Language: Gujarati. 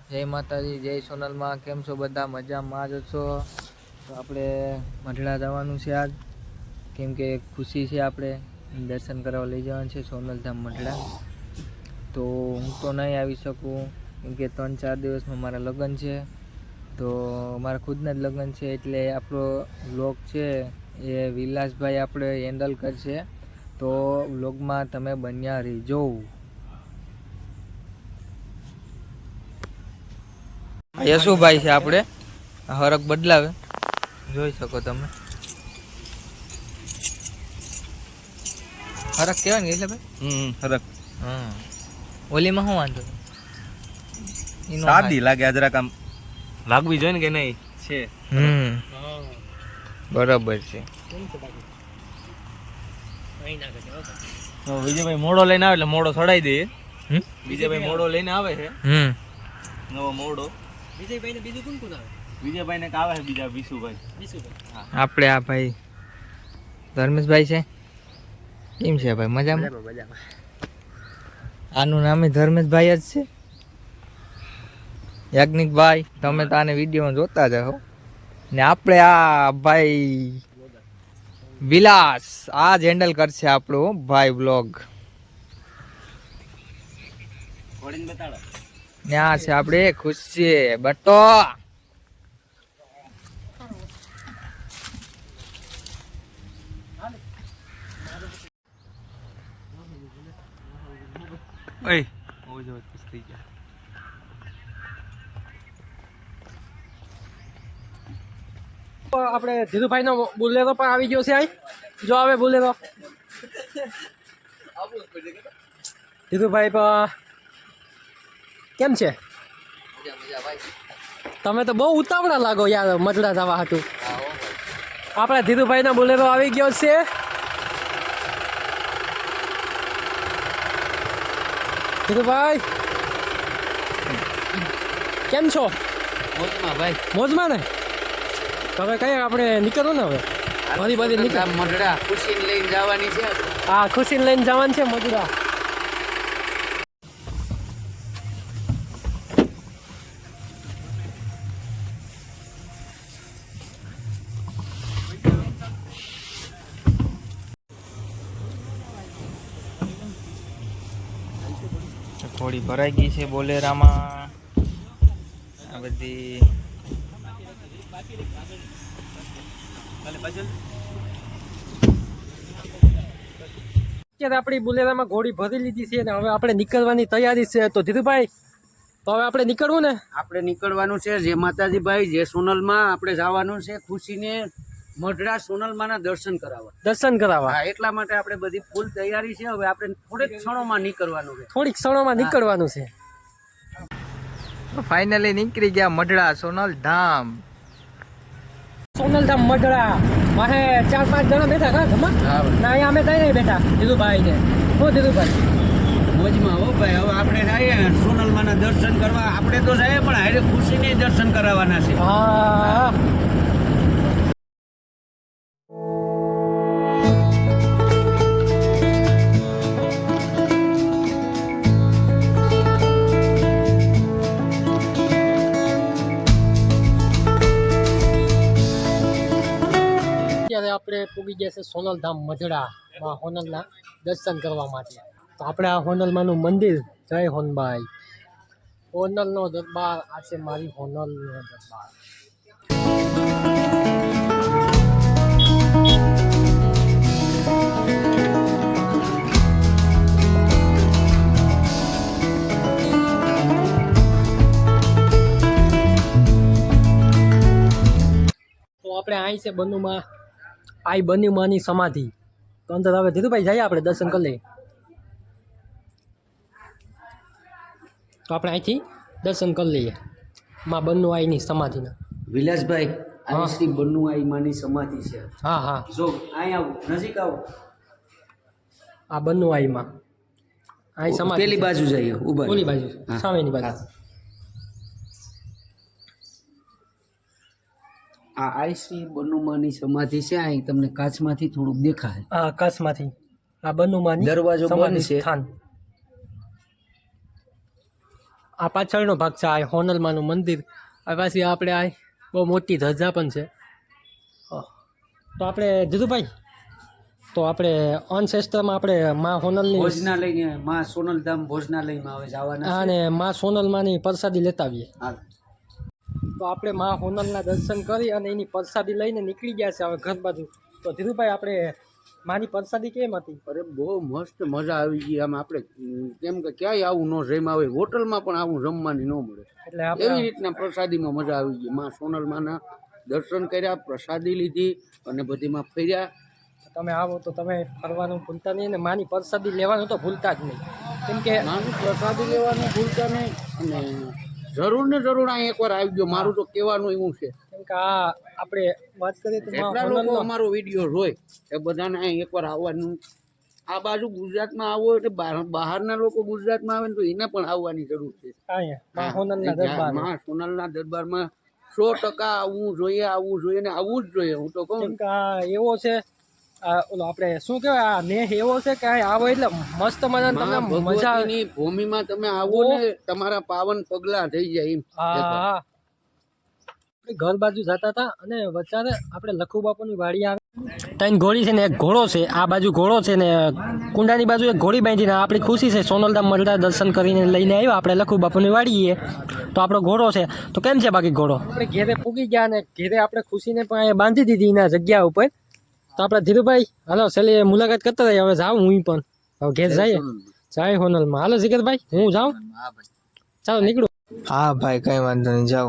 જય માતાજી, જય સોનલમાં. કેમ છો બધા? મજામાં જ છો? તો આપણે મઢડા જવાનું છે આજ, કેમ કે ખુશી છે, આપણે દર્શન કરવા લઈ જવાનું છે સોનલધામ મઢડા. તો હું તો નહીં આવી શકું, કેમ કે 3-4 દિવસમાં મારા લગ્ન છે. તો મારા ખુદના જ લગ્ન છે, એટલે આપણો વ્લોગ છે એ વિલાસભાઈ આપણે હેન્ડલ કરશે. તો વ્લોગમાં તમે બન્યા રહેજો. યશુભાઈ છે આપણે, હરક બદલાવે, જોઈ શકો તમે. હરક કહેવાય ને એટલે ભાઈ હરક. ઓલીમાં શું વાંધો? સાદી લાગે, જરાક આમ લાગવી જોઈએ ને કે નહીં છે. બરાબર છે. વિજયભાઈ મોડો લઈને આવે એટલે મોડો ચડાઈ દઈએ. વિજયભાઈ મોડો લઈને આવે છે, નવો મોડો. વિજયભાઈ ને બીજું કોણ કોણ આવે? વિજયભાઈ ને આવે છે બીજા વિશુભાઈ. આપણે આ ભાઈ ધર્મેશભાઈ છે. કેમ છે ભાઈ? મજામાં? આનું નામ ધર્મેશભાઈ જ છે. યાજ્ઞિકભાઈ, તમે તો આને વિડીયોમાં જોતા જ હો ને. આપણે આ ભાઈ વિલાસ આ જ હેન્ડલ કરશે આપણું ભાઈ બ્લોગ. ને આ છે આપણે ખુશી બટો. આપણે ધીરુભાઈ નો બોલેરો પણ આવી ગયો છે. આઈ જો આવે બોલેરો. ધીરુભાઈ કેમ છે? તમે તો બહુ ઉતાવળા લાગો યાર મઢડા જવા હતું. આપણે ધીરુભાઈ નો બોલેરો આવી ગયો છે. ધીરુભાઈ કેમ છો? મોજમાં ભાઈ, મોજમાં ને? હવે કઈ આપણે નીકળવું ને? હવે બધી બધી નીકળ મઢડા ખુશીને લઈને જવાની છે. હા, ખુશીને લઈને જવાનું છે મઢડા. થોડી ભરાઈ ગઈ છે બોલેરામાં. આ બધી અત્યારે આપણી બોલેરામાં ઘોડી ભરી લીધી છે ને હવે આપણે નીકળવાની તૈયારી છે. તો ધીરુભાઈ, તો હવે આપણે નીકળવું ને? આપણે નીકળવાનું છે. જય માતાજી ભાઈ, જય સોનલમાં. આપણે જવાનું છે ખુશીને મઢડા સોનલમાના દર્શન કરાવવા. દર્શન કરાવવા. હા, એટલા માટે આપણે બધી ફૂલ તૈયારી છે. હવે આપણે થોડીક ક્ષણોમાં નીકળવાનું છે. થોડીક ક્ષણોમાં નીકળવાનું છે. ફાઇનલી નીકળી ગયા મઢડા સોનલધામ. સોનલધામ મઢડા વાહે 4-5 જણા બેઠા કા ઘરમાં ના? અહીંયા અમે તઈ નહીં બેઠા. ધીરુભાઈ ને હો ધીરુભાઈ મોજમાં હો ભાઈ. હવે આપણે જઈએ સોનલમાના દર્શન કરવા. આપણે તો જઈએ પણ હારે ખુશીને દર્શન કરાવવાના છે. હા. અત્યારે આપણે પૂગી ગયા છે સોનલધામ મઢડા માં હોનલના દર્શન કરવા માટે. તો આપણે આ હોનલમાનું મંદિર. જય હોનભાઈ. હોનલનો દરબાર આ છે મારી હોનલનો દરબાર. તો આપણે અહીં છે બનુમાં, આઈ બનુમાની સમાધિ. તો અંદર હવે ધીરુભાઈ જઈએ આપણે દર્શન કરી લઈએ. તો આપણે અહીંથી દર્શન કરી લઈએ માં બનુઆઈની સમાધિના. વિલાસભાઈ, આ શ્રી બન્નુઆઈ માની સમાધિ છે. હા હા, જો અહીં આવો, નજીક આવો. આ બનુઆઈમાં અહીં સમાધિ. પેલી બાજુ જઈએ, ઉભા. ઓલી બાજુ સામેની બાજુ. આ આઈશ્રી બન્નુમાની સમાધિ છે. અહીં તમને કાચમાંથી થોડુંક દેખાય. આ આકાશમાંથી આ બનુમાની દરવાજો બંધ છે. સ્થાન. આ પાછળનો ભાગ છે આ હોનલમાનું મંદિર. આ પાછી આપણે આ બહુ મોટી ધજા પણ છે. તો આપણે ધીરુભાઈ, તો આપણે અનશેસ્ત્રમાં આપણે માં હોનલની ભોજનાલયને માં સોનલધામ ભોજનાલયમાં હવે જવાના છે. અને માં સોનલમાની પ્રસાદી લેતા આવીએ. હાલ. તો આપણે માં હોનલના દર્શન કરી અને એની પ્રસાદી લઈને નીકળી ગયા છે હવે ઘર બાજુ. તો ધીરુભાઈ, આપણે માની પ્રસાદી કેમ હતી? અરે બહુ મસ્ત મજા આવી ગઈ. આમ આપણે કેમ કે ક્યાંય આવું ન જમ્યા હોય, હોટલમાં પણ આવું જમવાની ન મળે. એટલે એવી આપણે રીતના પ્રસાદીમાં મજા આવી ગઈ. માં સોનલમાના દર્શન કર્યા, પ્રસાદી લીધી અને બધીમાં ફર્યા. તમે આવો તો તમે ફરવાનું ભૂલતા નહીં અને માની પ્રસાદી લેવાનું તો ભૂલતા જ નહીં. કેમ કે માનું પ્રસાદી લેવાનું ભૂલતા નહીં અને જરૂર ને જરૂર અહીં એકવાર આવી ગયો. મારું તો કહેવાનું એવું છે, કેમ કે આ આપણે વાત કરીએ તો માં જેટલા લોકો હોનલનો અમારો વિડીયો જોય એ બધાને અહીં એકવાર આવવાનું. આ બાજુ ગુજરાતમાં આવો એટલે બહારના લોકો ગુજરાતમાં આવે ને તો એને પણ આવવાની જરૂર છે. અહીંયા માં હોનલના દરબાર. માં સોનલના દરબારમાં 100% આવવું જોઈએ ને આવવું જ જોઈએ. હું તો કહું કેમ કે આ એવો છે, આ ઓલો આપણે શું કહેવાય, આ નેહ એવો છે કે અહીં આવો એટલે મસ્ત મજાની તમને મજા આવે. ભગવતીની ભૂમિમાં તમે આવો ને તમારા પાવન પગલા થઈ જાય એમ. હા હા. આપણે ઘર બાજુ જતા હતા અને વચારે આપણે લખુ બાપુની વાડી આવે. ત્રણ ઘોડી છે ને એક ઘોડો છે. આ બાજુ ઘોડો છે ને કુંડાની બાજુ એક ઘોડી બાંધીને આપણી ખુશી છે સોનલધામ મઢડા દર્શન કરીને લઈને આવ્યા આપણે લખુ બાપુની વાડીએ. તો આપણો ઘોડો છે. તો કેમ છે બાકી ઘોડો? આપણે ઘેરે પૂગી ગયા અને ઘેરે આપણે ખુશીને પણ અહીંયા બાંધી દીધી એના જગ્યા ઉપર. તો આપણે ધીરુભાઈ હાલો છેલ્લે મુલાકાત કરતા રહીએ. હવે જાઉં હું પણ, હવે ઘેર જઈએ. જાય હોનલમાં. હાલો જીગરભાઈ, હું જાઉં. ચાલો નીકળું. હા ભાઈ, કઈ વાંધો નહીં, જાઓ.